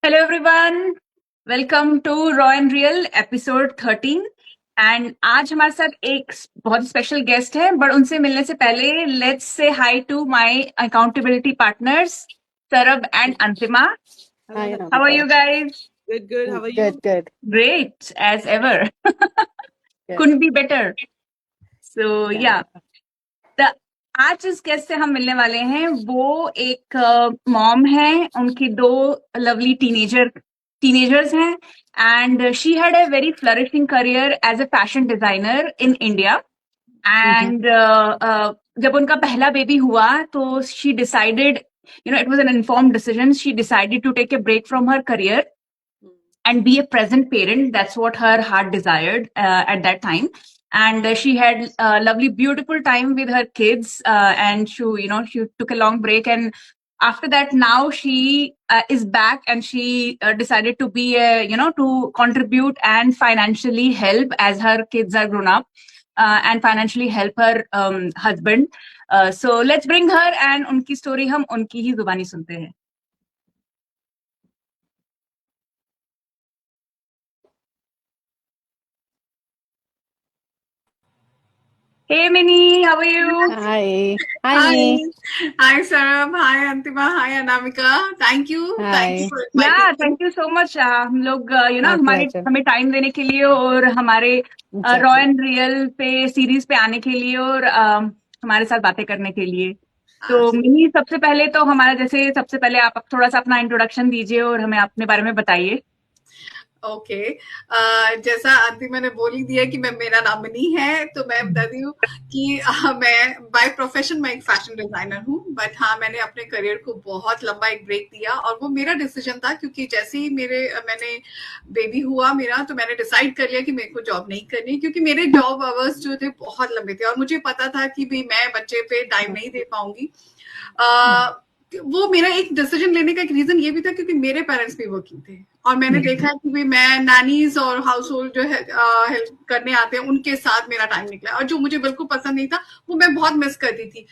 Hello everyone, welcome to raw and real episode 13। And आज हमारे साथ एक बहुत स्पेशल गेस्ट है, बट उनसे मिलने से पहले let's say hi to my accountability partners Sarab and Antima. Hi, how are you Namita. Guys? Good. How are you? Good. Great as ever. Good. couldn't be better. So Yeah. yeah, आज जिस guest से हम मिलने वाले हैं वो एक मॉम है, उनकी दो लवली टीनेजर्स हैं, and she had a very flourishing career as a fashion designer in India. And जब उनका पहला बेबी हुआ तो she decided, it was an informed decision, she decided to take a break from her career and be a present parent. That's what her heart desired at that time. And she had a lovely, beautiful time with her kids. And she took a long break. And after that, now she is back, and she decided to be, to contribute and financially help as her kids are grown up, and financially help her husband. So let's bring her, and उनकी story हम उनकी ही जुबानी सुनते हैं. Hey Minnie, how are you? Hi. Hi, Hi. Me. Hi, Sarab. Hi, Antima. Hi, Anamika. Thank you. Thank you Hi. for inviting Yeah, me. thank you so much. हम लोग My हमारे pleasure. हमें time देने के लिए और हमारे raw Exactly. And real पे सीरीज पे आने के लिए और हमारे साथ बातें करने के लिए. तो मिनी, सबसे पहले तो सबसे पहले आप थोड़ा सा अपना इंट्रोडक्शन दीजिए और हमें अपने बारे में बताइए. ओके, जैसा अंतिमा ने बोल ही दिया कि मेरा नाम मिनी है, तो मैं बताती हूँ कि मैं बाय प्रोफेशन मैं एक फैशन डिजाइनर हूँ, बट हाँ, मैंने अपने करियर को बहुत लंबा एक ब्रेक दिया और वो मेरा डिसीजन था, क्योंकि जैसे ही मैंने बेबी हुआ मेरा, तो मैंने डिसाइड कर लिया कि मेरे को जॉब नहीं करनी, क्योंकि मेरे जॉब आवर्स जो थे बहुत लंबे थे और मुझे पता था कि भाई मैं बच्चे पे टाइम नहीं दे पाऊंगी. वो मेरा एक डिसीजन लेने का एक रीजन ये भी था क्योंकि मेरे पेरेंट्स भी वर्किंग थे और मैंने देखा है कि भाई मैं नैनीज और हाउस होल्ड जो है हेल्प करने आते हैं उनके साथ मेरा टाइम निकला और जो मुझे बिल्कुल पसंद नहीं था वो मैं बहुत मिस करती थी.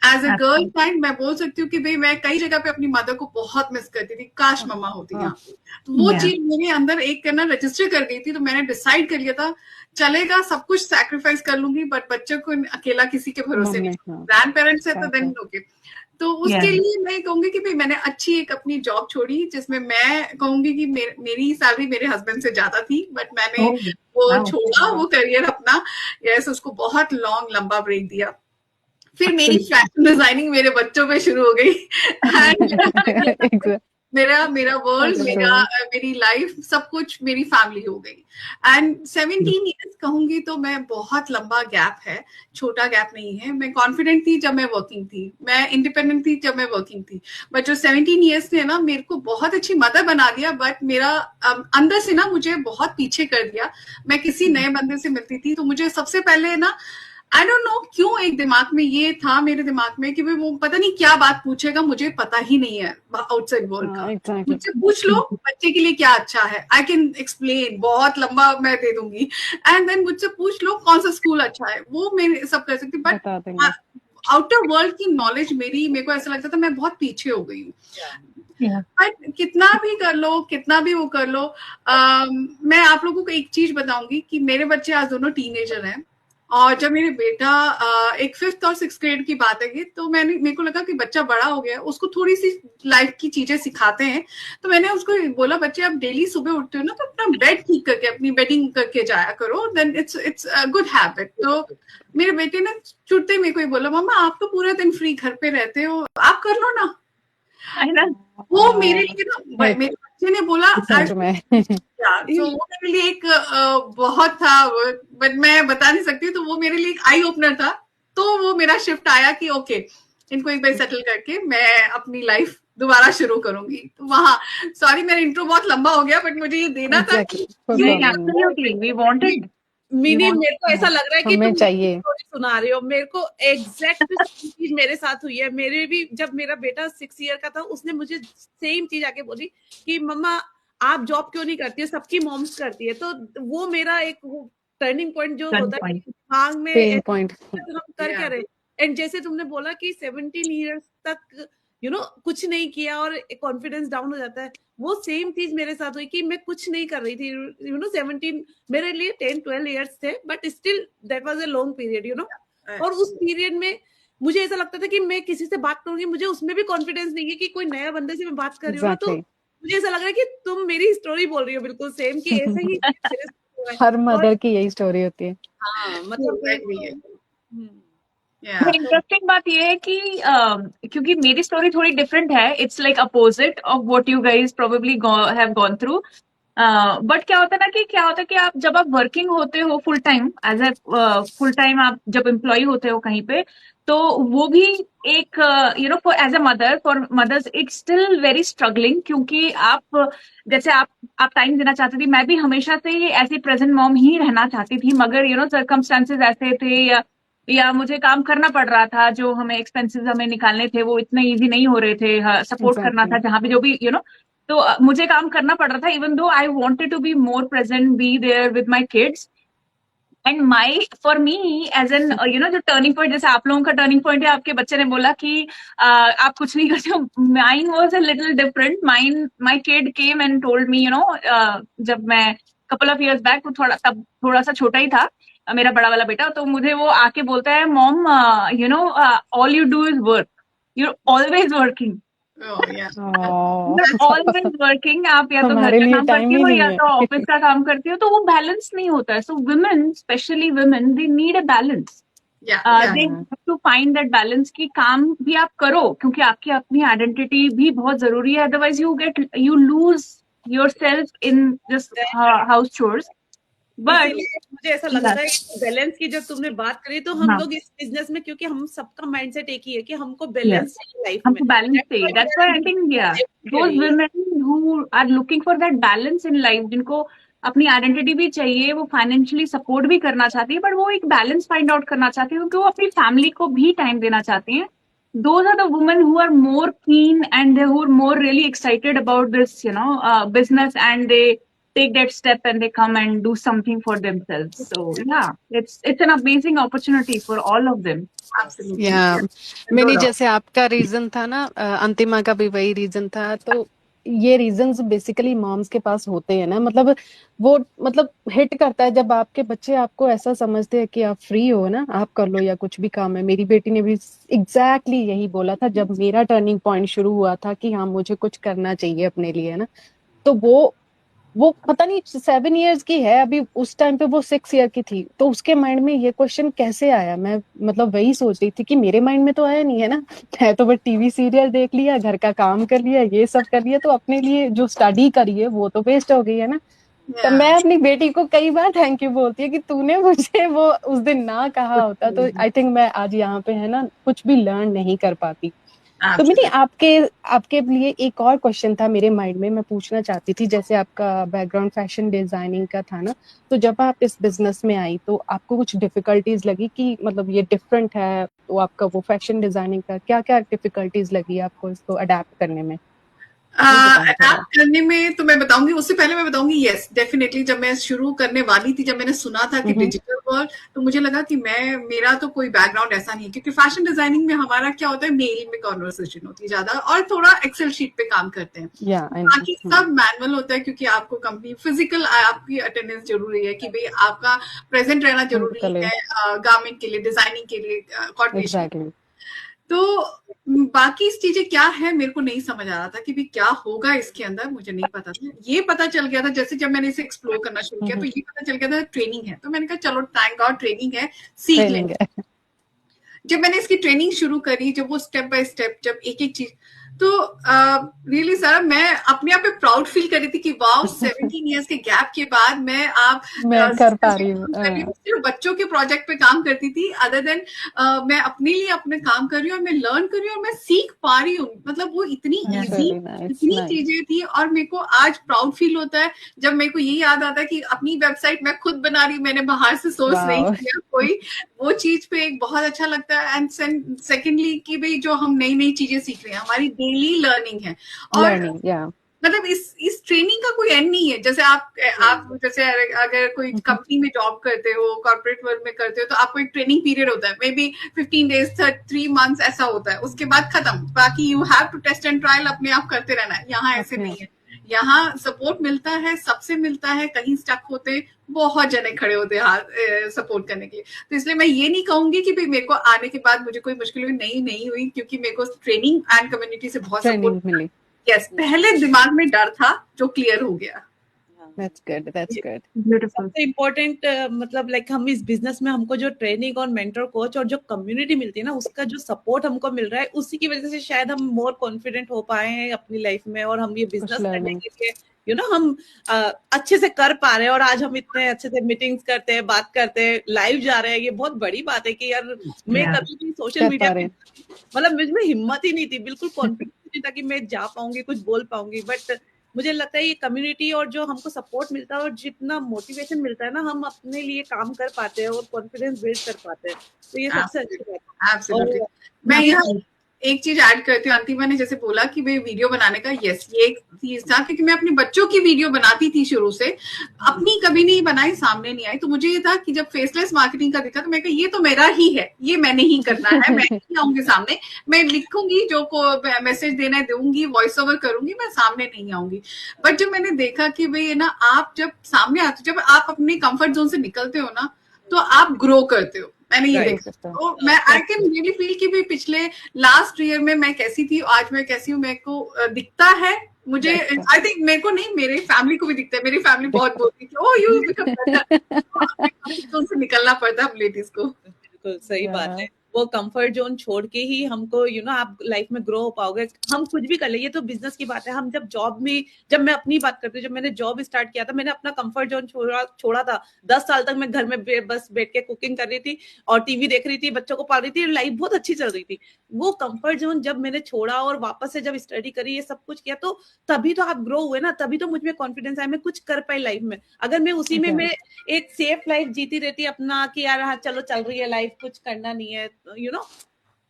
एज अ गर्ल चाइल्ड मैं बोल सकती हूँ कि भाई मैं कई जगह पे अपनी मदर को बहुत मिस करती थी, काश मम्मा होती यहाँ पे. तो वो चीज मेरे अंदर एक करना रजिस्टर कर गई थी, तो मैंने डिसाइड कर लिया था चलेगा सब कुछ सैक्रिफाइस कर लूंगी बट बच्चों को अकेला किसी के भरोसे नहीं. ग्रैंड पेरेंट्स है तो देन ओके. तो उसके लिए मैं कहूंगी कि भाई मैंने अच्छी एक अपनी जॉब छोड़ी जिसमें मैं कहूंगी कि मेरी सैलरी मेरे हस्बैंड से ज्यादा थी, बट मैंने वो छोड़ा वो करियर अपना. यस, उसको बहुत लॉन्ग लंबा ब्रेक दिया. फिर मेरी फैशन डिजाइनिंग मेरे बच्चों पे शुरू हो गई एंड मेरा वर्ल्ड मेरी लाइफ सब कुछ मेरी फैमिली हो गई. एंड 17 ईयर्स कहूंगी तो मैं बहुत लंबा गैप है, छोटा गैप नहीं है. मैं कॉन्फिडेंट थी जब मैं वर्किंग थी, मैं इंडिपेंडेंट थी जब मैं वर्किंग थी, बट जो 17 ईयर्स ने ना मेरे को बहुत अच्छी मदर बना दिया, बट मेरा अंदर से ना मुझे बहुत पीछे कर दिया. मैं किसी नए बंदे से मिलती थी तो मुझे सबसे पहले ना आई डोंट नो क्यों एक दिमाग में ये था मेरे दिमाग में कि वो पता नहीं क्या बात पूछेगा, मुझे पता ही नहीं है आउटसाइड वर्ल्ड का. मुझसे पूछ लो बच्चे के लिए क्या अच्छा है, आई कैन एक्सप्लेन, बहुत लंबा मैं दे दूंगी. एंड देन मुझसे पूछ लो कौन सा स्कूल अच्छा है, वो मैं सब कर सकती. बट आउटर वर्ल्ड की नॉलेज मेरे को ऐसा लगता था मैं बहुत पीछे हो गई हूँ. बट कितना भी कर लो, कितना भी वो कर लो, मैं आप लोगों को एक चीज बताऊंगी कि मेरे बच्चे आज दोनों टीनेजर हैं और जब मेरे बेटा एक 5th और 6th ग्रेड की बात है, तो मेरे को लगा कि बच्चा बड़ा हो गया, उसको थोड़ी सी लाइफ की चीजें सिखाते हैं. तो मैंने उसको बोला बच्चे आप डेली सुबह उठते हो ना तो अपना बेड ठीक करके अपनी बेडिंग करके जाया करो, देन इट्स गुड हैबिट. तो मेरे बेटे ने छुट्टे मेरे को बोला मम्मा आप तो पूरा दिन फ्री घर पे रहते हो, आप कर लो ना. वो मेरे लिए ना मेरे बच्चे ने बोला तो वो मेरे लिए एक बहुत था, बट मैं बता नहीं सकती. तो वो मेरे लिए एक आई ओपनर था. तो वो मेरा शिफ्ट आया कि ओके इनको एक बार सेटल करके मैं अपनी लाइफ दोबारा शुरू करूंगी. तो वहाँ सॉरी मेरा इंट्रो बहुत लंबा हो गया बट मुझे ये देना था कि मिनी मेरे को ऐसा लग रहा है कि तुम स्टोरी सुना रहे हो. मेरे को एग्जैक्ट चीज मेरे साथ हुई है. मेरे भी जब मेरा बेटा 6 ईयर का था उसने मुझे सेम चीज आके बोली कि मम्मा आप जॉब क्यों नहीं करती है, सबकी मॉम्स करती है. तो वो मेरा एक टर्निंग पॉइंट जो होता है दिमाग में हम कर क्या रहे. एंड जैसे तुमने बोला कि 17 ईयर्स तक कुछ नहीं किया और कॉन्फिडेंस डाउन हो जाता है। वो सेम चीज मेरे साथ हुई कि मैं कुछ नहीं कर रही थी, 17 मेरे लिए 10-12 इयर्स थे, but still that was a long period. और उस पीरियड में मुझे ऐसा लगता था कि मैं किसी से बात करूंगी, मुझे उसमें भी कॉन्फिडेंस नहीं है कि कोई नया बंदे से मैं बात कर रही हूँ ना, तो मुझे ऐसा लग रहा है कि तुम मेरी स्टोरी बोल रही हो बिल्कुल सेम, कि ऐसे ही मेरे साथ हुआ है। हर मदर की यही स्टोरी होती है। हाँ, मतलब इंटरेस्टिंग बात ये है कि क्योंकि मेरी स्टोरी थोड़ी डिफरेंट है, it's like opposite of what you guys probably have gone through. But क्या होता है कि आप जब आप वर्किंग होते हो full time as a full time, आप जब एम्प्लॉय होते हो कहीं पे, तो वो भी एक for as a mother, for mothers it's still very struggling, क्योंकि आप जैसे आप टाइम देना चाहती थी, मैं भी हमेशा से ही ऐसी प्रेजेंट मॉम ही रहना चाहती थी, मगर सर्कमस्टांसेस ऐसे थे या मुझे काम करना पड़ रहा था, जो हमें एक्सपेंसेस हमें निकालने थे वो इतने इजी नहीं हो रहे थे, सपोर्ट करना था जहां पे जो भी तो मुझे काम करना पड़ रहा था, even though I wanted to be more present, be there with my kids. And for me as an जो टर्निंग पॉइंट, जैसे आप लोगों का टर्निंग पॉइंट है, आपके बच्चे ने बोला कि आप कुछ नहीं करते हो, mine was a little different. My kid came and told me, जब मैं कपल ऑफ इयर्स बैक, तब थोड़ा सा छोटा ही था मेरा बड़ा वाला बेटा, तो मुझे वो आके बोलता है, mom all you do is work, you always working, always working. आप या तो घर का काम करती हो या तो ऑफिस का काम करती हो, तो वो बैलेंस नहीं होता है। So women, specially women, they need a balance, they have to find that balance, की काम भी आप करो क्योंकि आपकी अपनी आइडेंटिटी भी बहुत जरूरी है, otherwise you lose your self in just house chores. But मुझे ऐसा लगता है कि बैलेंस की जब तुमने बात करी, तो हम लोग इस बिजनेस में, क्योंकि हम सबका माइंडसेट एक ही है कि हमको बैलेंस चाहिए लाइफ में, हमको बैलेंस चाहिए। That's why I think those women who are looking for that balance in life, जिनको अपनी आइडेंटिटी भी चाहिए, वो फाइनेंशियली सपोर्ट भी करना चाहती है, बट वो एक बैलेंस फाइंड आउट करना चाहती है क्योंकि वो अपनी फैमिली को भी टाइम देना चाहती हैं। Those are the women who are more keen and who are more really excited about this, business, and they take that step and they come and do something for themselves. So yeah, it's an amazing opportunity for all of them. Absolutely. मैंने जैसे आपका reason था ना, अंतिमा का भी वही reason था, तो ये रीजंस बेसिकली मॉम्स के पास होते हैं ना, मतलब हिट करता है जब आपके बच्चे आपको ऐसा समझते हैं कि आप फ्री हो ना, आप कर लो या कुछ भी काम है। मेरी बेटी ने भी एग्जैक्टली यही बोला था जब मेरा टर्निंग पॉइंट शुरू हुआ था कि हाँ मुझे कुछ करना चाहिए अपने लिए ना, तो वो पता नहीं 7 इयर्स की है अभी, उस टाइम पे वो 6 ईयर की थी, तो उसके माइंड में ये क्वेश्चन कैसे आया, मैं मतलब वही सोच रही थी कि मेरे माइंड में तो आया नहीं है ना, मैं तो बस टीवी सीरियल देख लिया, घर का काम कर लिया, ये सब कर लिया, तो अपने लिए जो स्टडी करी है वो तो वेस्ट हो गई है ना। तो मैं अपनी बेटी को कई बार थैंक यू बोलती है कि तूने मुझे वो उस दिन ना कहा होता तो आई थिंक मैं आज यहाँ पे है ना कुछ भी लर्न नहीं कर पाती। तो मेरी आपके लिए एक और क्वेश्चन था मेरे माइंड में, मैं पूछना चाहती थी, जैसे आपका बैकग्राउंड फैशन डिजाइनिंग का था ना, तो जब आप इस बिजनेस में आई तो आपको कुछ डिफिकल्टीज लगी कि मतलब ये डिफरेंट है, तो आपका वो फैशन डिजाइनिंग का क्या क्या डिफिकल्टीज लगी आपको इसको अडेप्ट करने में? अडेप्ट करने में तो मैं बताऊंगी, उससे पहले मैं बताऊंगी यस डेफिनेटली जब मैं शुरू करने वाली थी, जब मैंने सुना था कि डिजिटल वर्ल्ड, तो मुझे लगा कि मेरा तो कोई बैकग्राउंड ऐसा नहीं है, क्योंकि फैशन डिजाइनिंग में हमारा क्या होता है, मेल में कॉन्वर्सेशन होती है ज्यादा और थोड़ा एक्सेल शीट पे काम करते हैं, बाकी सब मैनुअल होता है, क्योंकि आपको कंपनी फिजिकल आपकी अटेंडेंस जरूरी है कि भाई आपका प्रेजेंट रहना जरूरी है गारमेंट के लिए, डिजाइनिंग के लिए, कोऑर्डिनेशन। तो बाकी चीजें क्या है मेरे को नहीं समझ आ रहा था कि भी क्या होगा इसके अंदर, मुझे नहीं पता था। ये पता चल गया था जैसे जब मैंने इसे एक्सप्लोर करना शुरू किया, तो ये पता चल गया था ट्रेनिंग है, तो मैंने कहा चलो थैंक गॉड ट्रेनिंग है, सीख लेंगे। जब मैंने इसकी ट्रेनिंग शुरू करी, जब वो स्टेप बाय स्टेप, जब एक एक चीज, तो रियली सर मैं अपने आप पे प्राउड फील कर रही थी कि वाओ 17 इयर्स के गैप के बाद मैं कर पा रही हूँ। सिर्फ बच्चों के प्रोजेक्ट पे काम करती थी, अदर देन मैं अपने लिए अपने काम कर रही हूँ और मैं लर्न कर रही हूँ और मैं सीख पा रही हूँ। मतलब वो इतनी इजी इतनी चीजें थी, और मेरे को आज प्राउड फील होता है जब मेरे को ये याद आता है कि अपनी वेबसाइट मैं खुद बना रही हूँ, मैंने बाहर से सोर्स नहीं किया कोई, वो चीज पे एक बहुत अच्छा लगता है। एंड सेकेंडली कि भाई जो हम नई नई चीजें सीख रहे हैं, हमारी डेली लर्निंग है, और मतलब इस ट्रेनिंग का कोई एंड नहीं है। जैसे आप जैसे अगर कोई कंपनी में जॉब करते हो, कॉर्पोरेट वर्ल्ड में करते हो, तो आपको एक ट्रेनिंग पीरियड होता है, मे बी 15 डेज 3 मंथ्स ऐसा होता है, उसके बाद खत्म। बाकी you have to test and trial, अपने आप करते रहना है। यहाँ ऐसे नहीं है, यहाँ सपोर्ट मिलता है, सबसे मिलता है। कहीं स्टक होते बहुत जने खड़े होते हैं सपोर्ट करने के लिए। तो इसलिए मैं ये नहीं कहूंगी कि भाई मेरे को आने के बाद मुझे कोई मुश्किल हुई, नहीं हुई, क्योंकि मेरे को ट्रेनिंग एंड कम्युनिटी से बहुत सपोर्ट मिली। यस, पहले दिमाग में डर था जो क्लियर हो गया। That's good. Beautiful. सबसे इम्पोर्टेंट मतलब लाइक हम इस बिजनेस में हमको जो ट्रेनिंग और मेंटर कोच और जो कम्युनिटी मिलती है ना, उसका जो सपोर्ट हमको मिल रहा है, उसी की वजह से शायद हम मोर कॉन्फिडेंट हो पाए हैं अपनी लाइफ में, और हम ये बिजनेस करने के लिए हम अच्छे से कर पा रहे हैं। और आज हम इतने अच्छे से मीटिंग्स करते हैं, बात करते हैं, लाइव जा रहे हैं। ये बहुत बड़ी बात है कि यार मैं कभी भी सोशल मीडिया पे मतलब मुझमें हिम्मत ही नहीं थी, बिल्कुल कॉन्फिडेंस नहीं था कि मैं जा पाऊंगी, कुछ बोल पाऊंगी। बट मुझे लगता है ये कम्युनिटी और जो हमको सपोर्ट मिलता है और जितना मोटिवेशन मिलता है ना, हम अपने लिए काम कर पाते हैं और कॉन्फिडेंस बिल्ड कर पाते हैं। तो ये सबसे अच्छी बात है। मैं यहाँ एक चीज ऐड करती हूँ। अंतिमा ने जैसे बोला कि भाई वीडियो बनाने का, यस, ये एक चीज था, क्योंकि मैं अपने बच्चों की वीडियो बनाती थी शुरू से, अपनी कभी नहीं बनाई, सामने नहीं आई। तो मुझे ये था कि जब फेसलेस मार्केटिंग का दिखा तो मैं कहा ये तो मेरा ही है, ये मैंने ही करना है, मैं नहीं आऊंगी सामने, मैं लिखूंगी, जो को मैसेज देना है दूंगी, वॉइस ओवर करूंगी, मैं सामने नहीं आऊंगी। बट जब मैंने देखा कि भाई ना, आप जब सामने आते, जब आप अपने कंफर्ट जोन से निकलते हो ना, तो आप ग्रो करते हो। मैंने ये देखा, तो मैं आई कैन रियली फील कि भाई पिछले लास्ट ईयर में मैं कैसी थी, आज मैं कैसी हूँ, मेरे को दिखता है। मुझे आई थिंक मेरे को नहीं, मेरी फैमिली को भी दिखता है। मेरी फैमिली बहुत बोलती है कि ओह यू बिकम बेटर। से निकलना पड़ता है हम लेडीज को। बिल्कुल सही बात है। वो कंफर्ट जोन छोड़ के ही हमको आप लाइफ में ग्रो हो पाओगे। हम कुछ भी कर ले, ये तो बिजनेस की बात है। हम जब जॉब में, जब मैं अपनी बात करती हूँ, जब मैंने जॉब स्टार्ट किया था, मैंने अपना कंफर्ट जोन छोड़ा था। 10 साल तक मैं घर में बस बैठ के कुकिंग कर रही थी और टीवी देख रही थी, बच्चों को पाल रही थी, लाइफ बहुत अच्छी चल रही थी। वो कंफर्ट जोन जब मैंने छोड़ा और वापस से जब स्टडी करी, ये सब कुछ किया, तो तभी तो आप ग्रो हुए ना, तभी तो मुझ में कॉन्फिडेंस आया, मैं कुछ कर पाई लाइफ में। अगर मैं उसी में मैं एक सेफ लाइफ जीती रहती अपना कि यार हाँ चलो चल रही है लाइफ, कुछ करना नहीं है,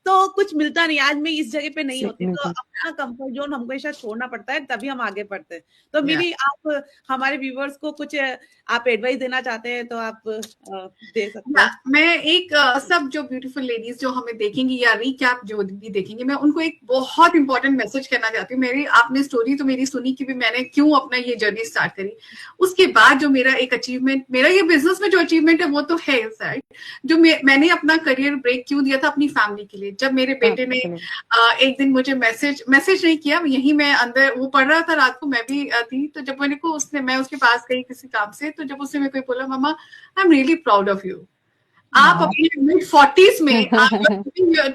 तो कुछ मिलता नहीं। आज मैं इस जगह पे नहीं होती, तो अपना कंफर्ट जोन हमको हमेशा छोड़ना पड़ता है, तभी हम आगे बढ़ते हैं। तो मेरी आप हमारे व्यूवर्स को कुछ आप एडवाइस देना चाहते हैं तो आप दे सकते हैं। मैं एक सब जो ब्यूटीफुल लेडीज जो हमें देखेंगी या रिकैप जो भी देखेंगे, मैं उनको एक बहुत इंपॉर्टेंट मैसेज करना चाहती हूँ। आपने स्टोरी तो मेरी सुनी कि भी मैंने क्यों अपना ये जर्नी स्टार्ट करी। उसके बाद जो मेरा एक अचीवमेंट, मेरा ये बिजनेस में जो अचीवमेंट है वो तो है साइड, जो मैंने अपना करियर ब्रेक क्यों दिया था अपनी फैमिली के लिए। जब मेरे बेटे ने एक दिन मुझे मैसेज नहीं किया, यही मैं अंदर वो पढ़ रहा था रात को, मैं भी थी, तो जब मैं उसके पास गई किसी काम से, तो जब उसने मेरे को बोला, mamma I am really proud of you, आप अपने मिड 40s में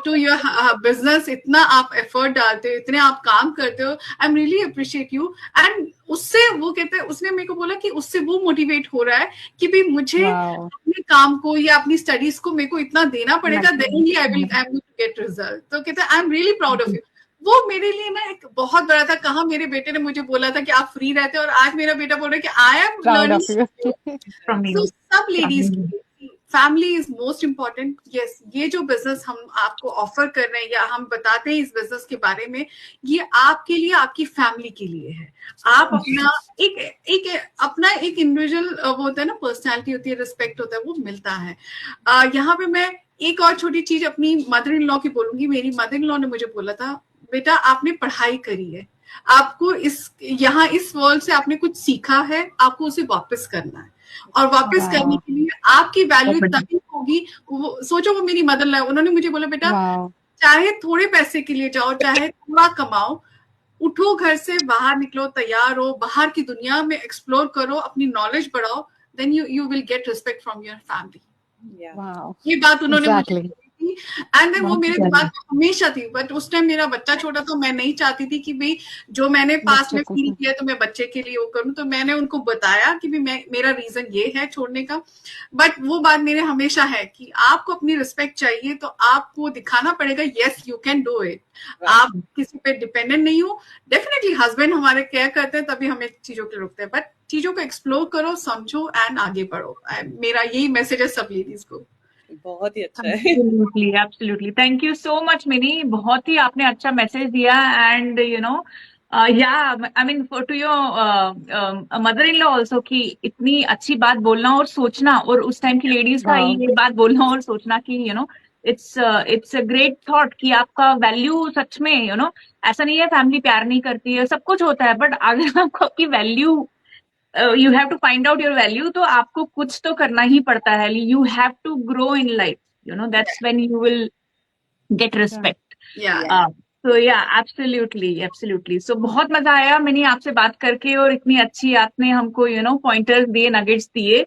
टू योर बिजनेस इतना आप एफर्ट डालते हो, इतने आप काम करते हो, आई am really appreciate you. And उससे वो कहते हैं, उसने मेरे को बोला कि उससे वो मोटिवेट हो रहा है कि भी मुझे अपने काम को या अपनी स्टडीज को मेरे को इतना देना पड़ेगा, देन ही आई विल गेट रिजल्ट। तो कहते हैं I am really proud of you. वो मेरे लिए ना एक बहुत बड़ा था। कहाँ मेरे बेटे ने मुझे बोला था कि आप फ्री रहते हो, और आज मेरा बेटा बोल रहा है कि आई एम लर्निंग। तो सब ladies family is most important. Yes, ये जो बिजनेस हम आपको ऑफर कर रहे हैं या हम बताते हैं इस बिजनेस के बारे में, ये आपके लिए, आपकी फैमिली के लिए है। आप अपना एक इंडिविजुअल वो होता है ना, पर्सनैलिटी होती है, रिस्पेक्ट होता है, वो मिलता है। यहाँ पे मैं एक और छोटी चीज अपनी मदर इन लॉ की बोलूंगी। मेरी मदर इन लॉ ने मुझे बोला था, बेटा आपने पढ़ाई करी है, आपको यहाँ इस वर्ल्ड से आपने कुछ सीखा है, आपको उसे वापस करना है, और वापस करने के लिए आपकी वैल्यू तभी होगी। सोचो, वो मेरी मदर लॉ, उन्होंने मुझे बोला, बेटा चाहे थोड़े पैसे के लिए जाओ, चाहे थोड़ा कमाओ, उठो, घर से बाहर निकलो, तैयार हो, बाहर की दुनिया में एक्सप्लोर करो, अपनी नॉलेज बढ़ाओ, then you will get respect from your family. ये बात उन्होंने मुझे एंड वो मेरे दिमाग में हमेशा थी। बट उस टाइम मेरा बच्चा छोटा था, मैं नहीं चाहती थी कि भाई जो मैंने पास में फील किया तो मैं बच्चे के लिए वो करूं। तो मैंने उनको बताया कि मेरा रीजन ये है छोड़ने का। बट वो बात मेरे हमेशा है कि आपको अपनी रिस्पेक्ट चाहिए, तो आपको दिखाना पड़ेगा, yes you can do it. आप किसी पे डिपेंडेंट नहीं हो। डेफिनेटली हस्बैंड हमारे केयर करते हैं, तभी हमें चीजों के रुकते हैं, बट चीजों को एक्सप्लोर करो, समझो एंड आगे बढ़ो। मेरा यही मैसेज है सब लेडीज को। बहुत ही अच्छा है। Absolutely, thank you so much mini, बहुत ही आपने अच्छा मैसेज दिया। And Yeah, I mean, to your mother-in-law also, कि इतनी अच्छी बात बोलना और सोचना, और उस टाइम की लेडीज का हाँ। ये बात बोलना और सोचना कि इट्स अ ग्रेट थॉट कि आपका वैल्यू सच में ऐसा नहीं है फैमिली प्यार नहीं करती है, सब कुछ होता है, बट अगर आपको आपकी value, you have to find out your value, तो आपको कुछ तो करना ही पड़ता है. You have to grow in life, that's when you will get respect. तो या एब्सोल्युटली. सो बहुत मजा आया मैंने आपसे बात करके, और इतनी अच्छी आपने हमको पॉइंटर्स दिए, नगेट्स दिए.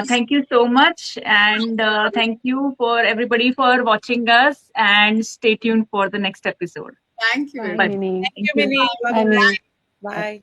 Thank you so much, and thank you for everybody for watching us, and stay tuned for the next episode. Thank you. Bye, Mini. Thank you, Mini. Bye, Mini. Bye.